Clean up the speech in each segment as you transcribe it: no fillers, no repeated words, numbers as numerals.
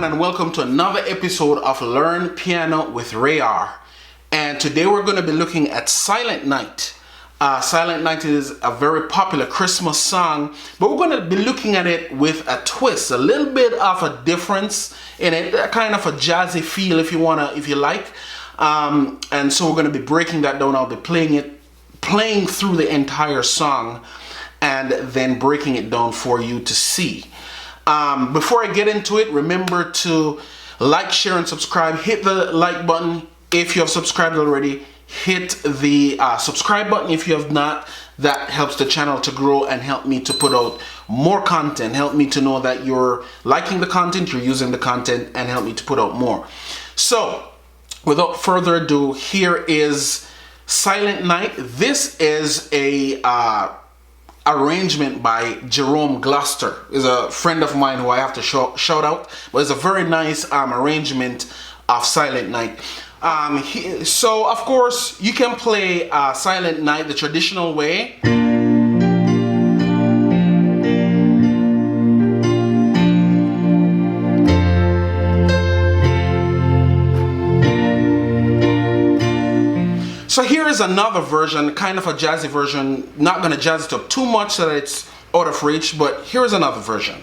everyone, and welcome to another episode of Learn Piano with Ray R. And today we're going to be looking at Silent Night. Silent Night is a very popular Christmas song, but we're going to be looking at it with a twist, a little bit of a difference in it, kind of a jazzy feel if you like. And so we're going to be breaking that down. I'll be playing through the entire song and then breaking it down for you to see. Before I get into it, remember to like, share, and subscribe. Hit the like button if you have subscribed already. Hit the subscribe button if you have not. That helps the channel to grow and help me to put out more content. Help me to know that you're liking the content, you're using the content, and help me to put out more. So, without further ado, here is Silent Night. This is a arrangement by Jerome Gloster. Is a friend of mine who I have to shout out, but it's a very nice arrangement of Silent Night. So of course you can play Silent Night the traditional way. So here is another version, kind of a jazzy version. Not going to jazz it up too much so that it's out of reach, but here is another version.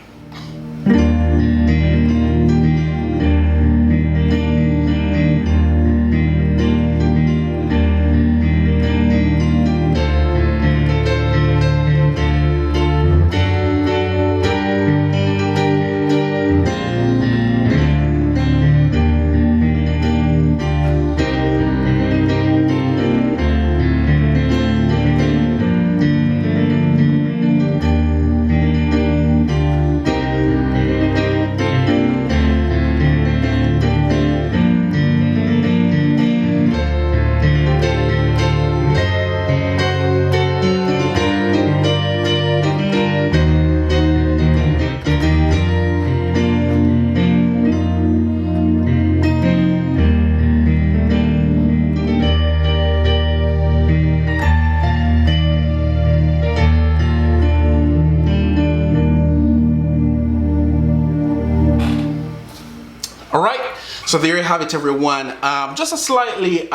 Alright, so there you have it, everyone. Just a slightly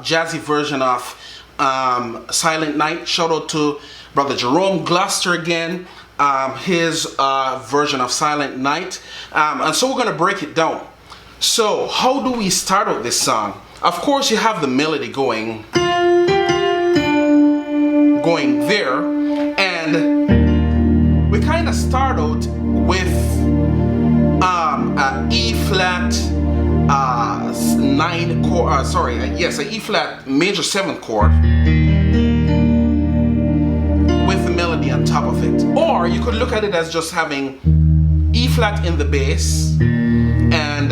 jazzy version of Silent Night. Shout out to Brother Jerome Gloster again, his version of Silent Night. And so we're going to break it down. So how do we start out this song? Of course you have the melody going there, and we kind of start out with E flat an E flat major 7th chord with the melody on top of it. Or you could look at it as just having E flat in the bass and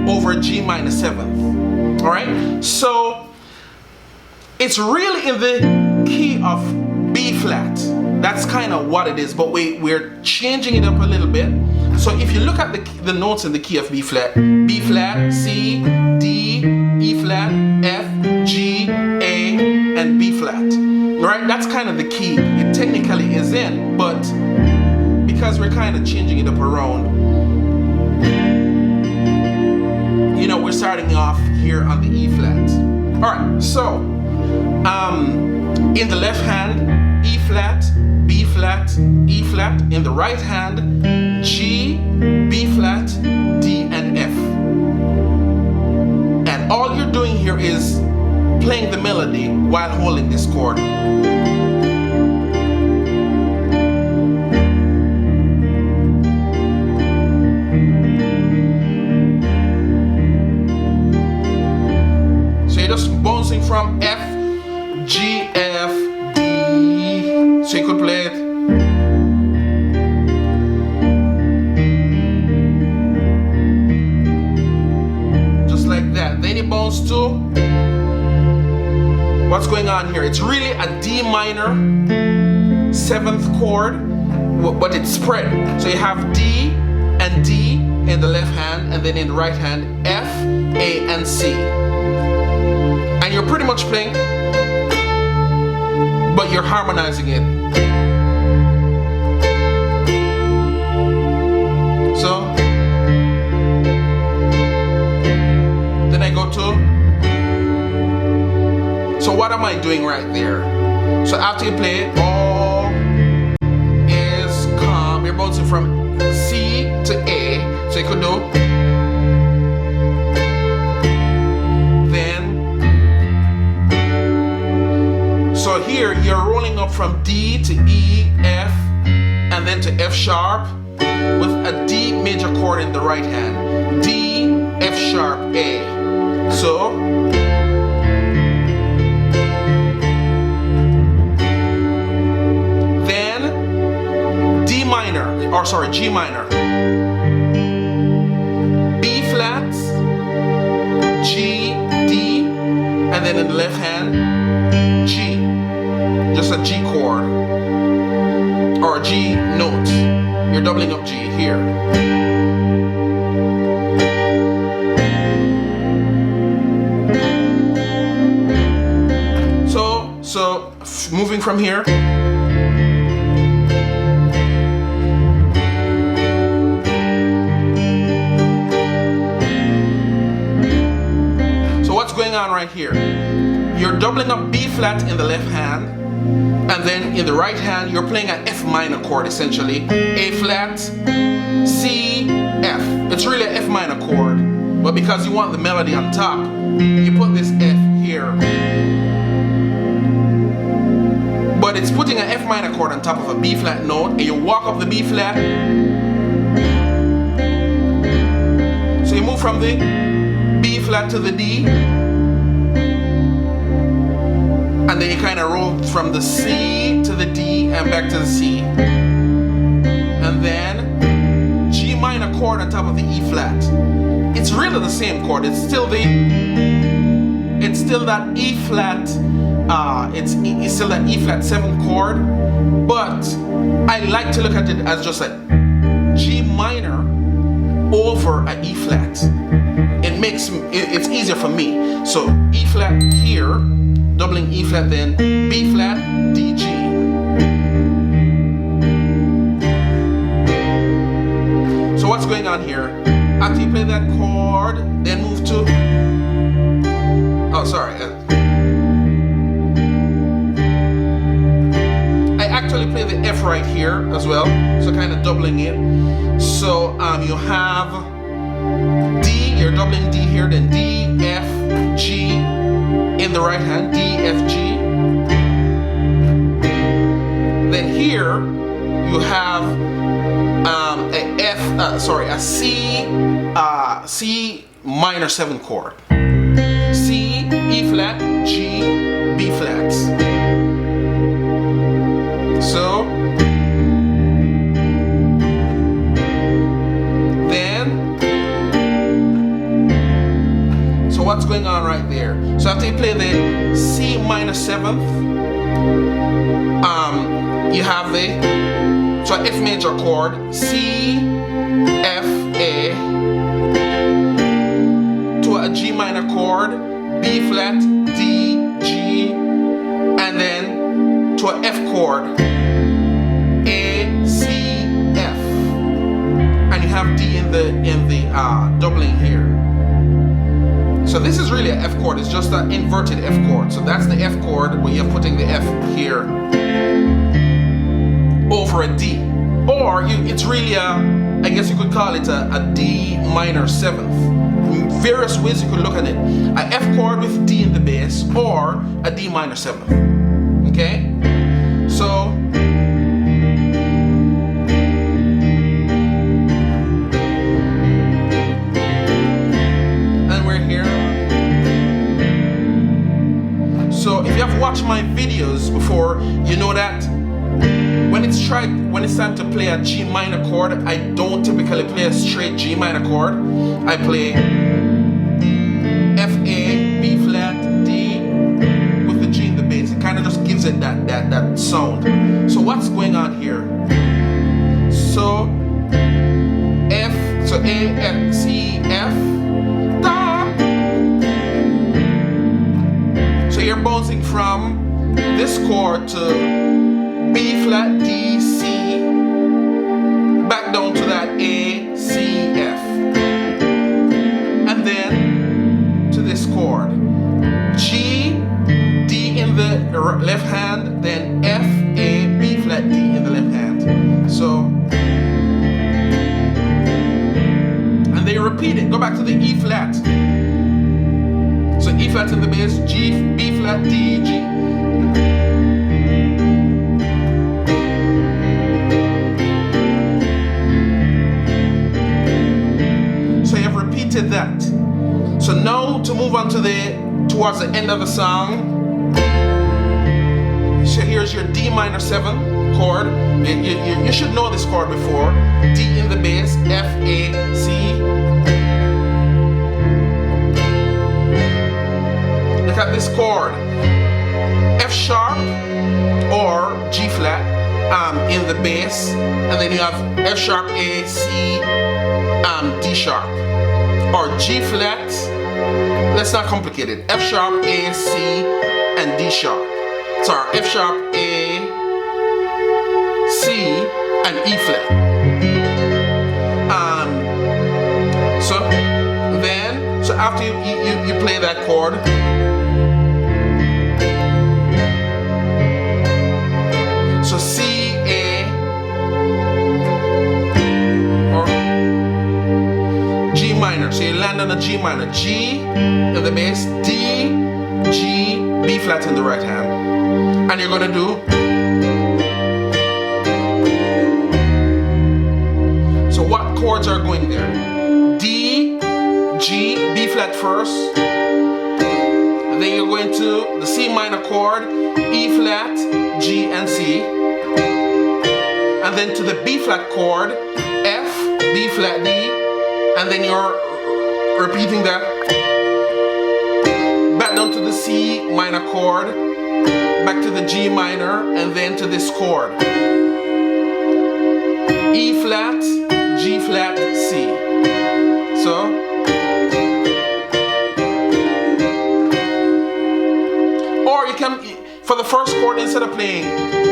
over G minor 7th. Alright, so it's really in the key of B flat. That's kind of what it is, but we're changing it up a little bit. So if you look at the notes in the key of B flat, C, D, E flat, F, G, A, and B flat. Right? That's kind of the key it technically is in, but because we're kind of changing it up around, we're starting off here on the E flat. Alright, so in the left hand, E flat, B flat, E flat. In the right hand, G, B flat, D, and F. And all you're doing here is playing the melody while holding this chord. So you're just bouncing from F, G, F, D. So you could play it. Then it bounces to what's going on here. It's really a D minor 7th chord, but it's spread. So you have D and D in the left hand, and then in the right hand F, A, and C. And you're pretty much playing, but you're harmonizing it. So So after you play it, all is calm. You're bouncing from C to A. So you could do. Then, so here you're rolling up from D to E, F, and then to F sharp with a D major chord in the right hand. D, F sharp, A. So, G minor, B flat, G, D, and then in the left hand, G, just a G chord, or a G note. You're doubling up G here. So moving from here. Going on right here, you're doubling up B flat in the left hand, and then in the right hand you're playing an F minor chord, essentially A flat, C, F. It's really an F minor chord, but because you want the melody on top, you put this F here, but it's putting an F minor chord on top of a B flat note, and you walk up the B flat. So you move from the B flat to the D, and then you kind of roll from the C to the D and back to the C, and then G minor chord on top of the E flat. It's really the same chord. It's still that E flat. It's still that E flat 7 chord, but I like to look at it as just a G minor over an E flat. It's easier for me. So E flat here, doubling E flat, then B flat, D, G. So what's going on here? After you play that chord, then move to, I actually play the F right here as well, so kind of doubling it. So you have D, you're doubling D here, then D, F, G in the right hand, D, F, G. Then here you have a C minor 7 chord. C, E flat, G, B flat. So what's going on right there? So after you play the C minor 7th, you have the F major chord, C, F, A, to a G minor chord, B flat, D, G, and then to a F chord, A, C, F, and you have D in the doubling here. So this is really an F chord. It's just an inverted F chord. So that's the F chord where you're putting the F here over a D, or it's really I guess you could call it a D minor 7th. Various ways you could look at it: a F chord with D in the bass, or a D minor 7th. Okay, so. So if you have watched my videos before, you know that when it's time to play a G minor chord, I don't typically play a straight G minor chord. I play F, A, B flat, D with the G in the bass. It kind of just gives it that sound. So what's going on here? So F, so A, F, C, F. So you're bouncing from this chord to B flat, D, C, back down to that A, C, F, and then to this chord, G, D in the left hand, then repeat it. Go back to the E flat. So E flat in the bass, G, B flat, D, G. So you have repeated that. So now to move on to towards the end of the song. So here's your D minor 7 chord. You should know this chord before. D in the bass, F, A, C. Look at this chord. F sharp or G flat in the bass, and then you have F sharp, A, C, D sharp, or G flat. Let's not complicate it. F sharp, A, C, and D sharp. Sorry, F sharp, A, C, and E flat. So after you play that chord, so C, A, or G minor. So you land on a G minor. G in the bass, D, G, B flat in the right hand. And you're gonna do. So what chords are going there? D, G, B flat first. And then you're going to the C minor chord, E flat, G, and C. And then to the B flat chord, F, B flat, D. And then you're repeating that. Back down to the C minor chord, back to the G minor, and then to this chord. E flat, G flat, C. So, or you can, for the first chord, instead of playing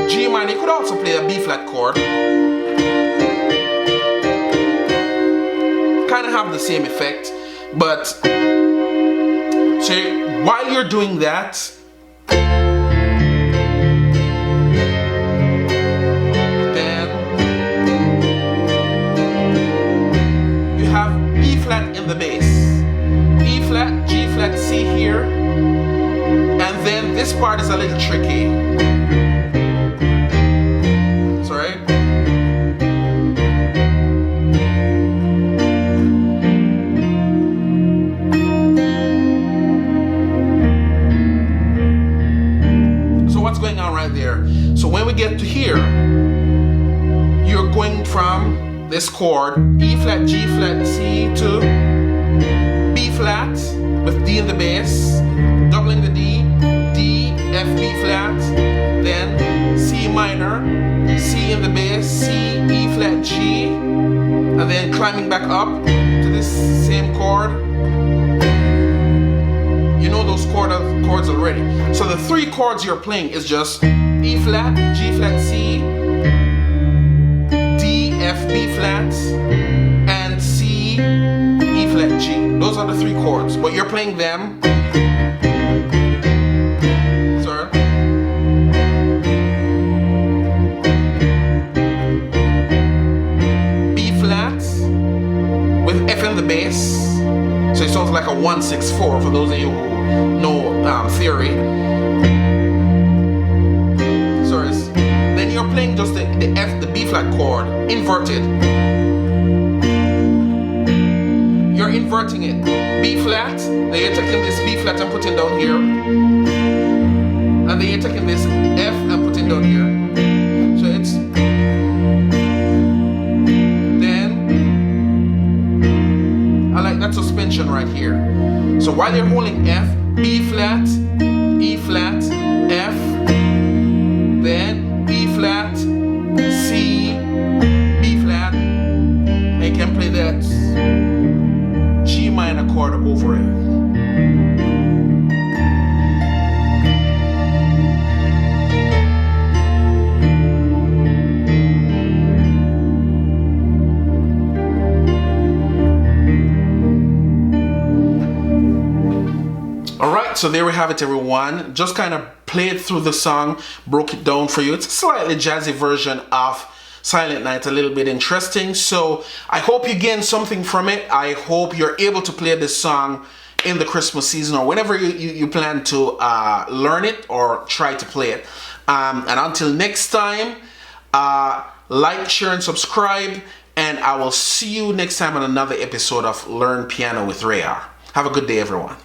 G minor, you could also play a B flat chord. Kind of have the same effect, but so while you're doing that, then you have E flat in the bass, E flat, G flat, C here, and then this part is a little tricky. Sorry. What's going on right there? So when we get to here, you're going from this chord E flat, G flat, C to B flat with D in the bass, doubling the D, D, F, B flat, then C minor, C in the bass, C, E flat, G, and then climbing back up to this same chord. You know those chords already. So the three chords you're playing is just E flat, G flat, C, D, F, B flat, and C, E flat, G. Those are the three chords, but you're playing them. Sorry. B flat with F in the bass. So it sounds like a 1-6-4 for those of you who know theory. Sorry. Then you're playing just the F, the B flat chord, inverted. You're inverting it. B flat, then you're taking this B flat and putting down here. And then you're taking this F and putting down here. So it's I like that suspension right here. So while you're holding F, B flat, E flat, F, then E flat, C, B flat, and you can play that G minor chord over it. So there we have it, everyone. Just kind of played through the song, broke it down for you. It's a slightly jazzy version of Silent Night a little bit interesting. So I hope you gain something from it. I hope you're able to play this song in the Christmas season or whenever you plan to learn it or try to play it. And until next time, like, share, and subscribe. And I will see you next time on another episode of Learn Piano with Ray R. Have a good day, everyone.